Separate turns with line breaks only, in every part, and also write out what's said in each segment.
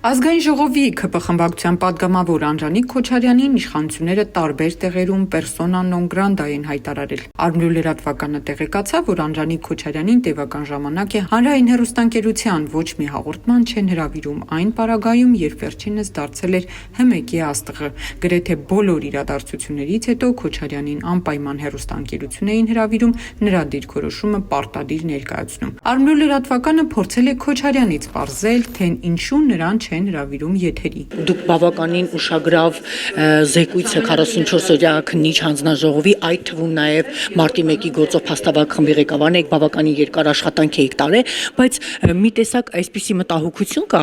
Ազգային ժողովի ՔՊ խմբակցության պատգամավոր Անժանիկ Քոչարյանին իշխանությունները տարբեր տեղերում պերսոնա նոն գրատա են հայտարարել։ Արմրու լրատվականը տեղեկացավ, որ Անժանիկ Քոչարյանին տևական ժամանակ է հանրային հեռուստաընկերության ոչ մի հաղորդման չեն հրավիրում այն պարագայում, երբ վերջինս դարձել էր ՀՄԿ-ի աստղը։ Գրեթե բոլոր իրադարձություններից հետո Քոչարյանին անպայման հեռուստաընկերություն էին հրավիրում, նրա դիրքորոշումը պարտադիր ներկայացնում։ Արմրու լրատվականը փորձել է Քոչարյանից պարզել, թե ինչու նրան չեն հրավիրում եթերի։
Դուք բավականին ուշագրավ զեկույց եք 44-օրյա քննիչ հանձնաժողովի, այդ թվում նաև մարտի 1-ի գործով փաստավակ խմբի ղեկավարն եք, բավականին երկար աշխատանք եք տարել, բայց մի տեսակ այսպիսի մտահոգություն կա,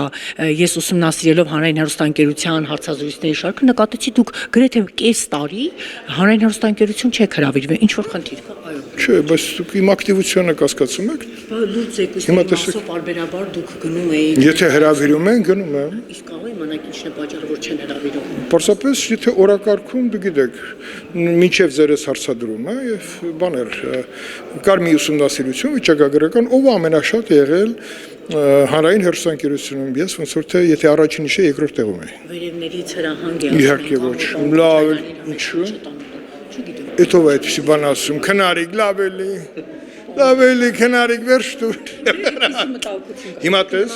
ես ուսումնասիրելով հանրային հեռուստաընկերության հարցազրույցների շարքը նկատեցի, դուք գրեթե կես տարի հանրային հեռուստաընկերություն չեք հրավիրվել, ինչ որ խնդիր կա, այո։
Չէ, բայց դուք իմ ակտիվությունը կասկածում եք։
Լուրջ զեկույցների մասով պարբերաբար դուք գնում եք։
Եթե հրավիրում են, գնում եմ։
Իսկ կարող իմանալ ինչն է պատճառը, որ չեն հրավիրում։
Պարզապես, եթե օրակարգում դուք գիտեք, մինչև ձերս հարցադրում է եւ բաներ, կար մի ուսումնասիրություն վիճակագրական, ով ամենաշատ եղել հանրային հեռուստաընկերությունում, ես ոնց որ թե եթե առաջին իշը երկրորդ տեղում է։
Վերևներից հրահանգ է։
Իհարկե ոչ, լավ, ինչու՞։ Էդ ով է այդպիսի բան ասում, քնարիկ, լավ էլի քնարիկ վերջ դու։ Հիմա տես,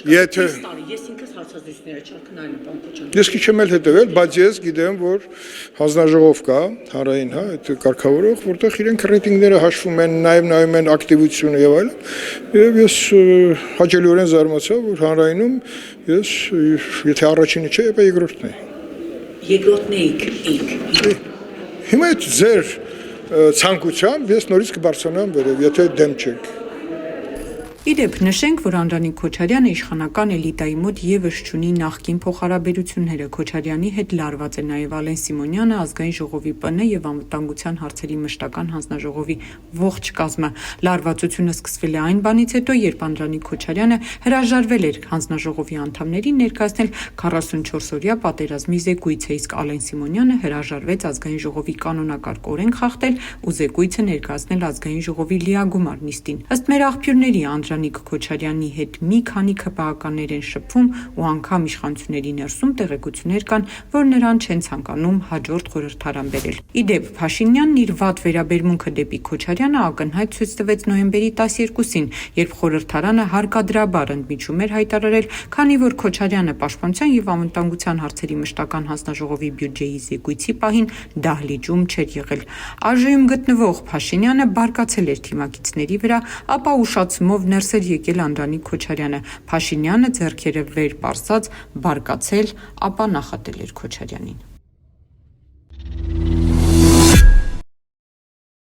եթե
ես ինքս հարցազրույցները չարքնային բան Քոչարյան։
Ես քիչ եմ հետևել, բայց ես գիտեմ, որ հանձնաժողով կա, հանրային, հա, այդ կարգավորող, որտեղ իրենք ռեյտինգները հաշվում են, նաև նայում են ակտիվությունը եւ այլն։ Եվ ես հաճելիորեն զարմացա, որ հանրայինում ես եթե առաջինը չէ, ապա երկրորդն է։
Երկրորդն եք։
Հիմա այդ ձեր ցանկությամբ ես նորից կբարձրանամ վերև, եթե դեմ չեք։
Իդեպ նշենք, որ Անժանիկ Քոչարյանը իշխանական էլիտայի մոտ ևս չունի նախկին փոխհարաբերությունները։ Քոչարյանի հետ լարված է նաև Ալեն Սիմոնյանը, ազգային ժողովի ՊՆ եւ անվտանգության հարցերի մշտական հանձնաժողովի ողջ կազմը։ Լարվածությունը սկսվել է այն բանից հետո, երբ Անժանիկ Քոչարյանը հրաժարվել էր հանձնաժողովի անդամներին ներկայացնել 44-օրյա պատերազմի զեկույցը, իսկ Ալեն Սիմոնյանը հրաժարվեց ազգային ժողովի կանոնակարգ օրենք խախտել ու զեկույցը ներկայացնել ազգային ժողովի լիագումար նիստին։ Ըստ մեր աղբյուրների Անժանիկ Քոչարյանի հետ մի քանի ՔՊԱ-ականներ են շփվում ու անգամ իշխանությունների ներսում տեղեկություններ կան, որ նրան չեն ցանկանում հաջորդ խորհրդարան բերել։ Իդեպ Փաշինյանն իր վատ վերաբերմունքը դեպի Քոչարյանը ակնհայտ ցույց տվեց նոյեմբերի 12-ին, երբ խորհրդարանը հարկադրաբար ընդմիջում էր հայտարարել, քանի որ Քոչարյանը պաշտպանության եւ անվտանգության հարցերի մշտական հանձնաժողովի բյուջեի զեկույցի պահին դահլիճում չէր եղել։ Արժեում գտնվող Փաշինյանը բարկացել էր թիմակիցների վրա, ապա ուշացումով ներս էր եկել Անժանիկ Քոչարյանը։ Փաշինյանը ձեռքերը վեր պարզած բարկացել, ապա նախատել էր Քոչարյանին։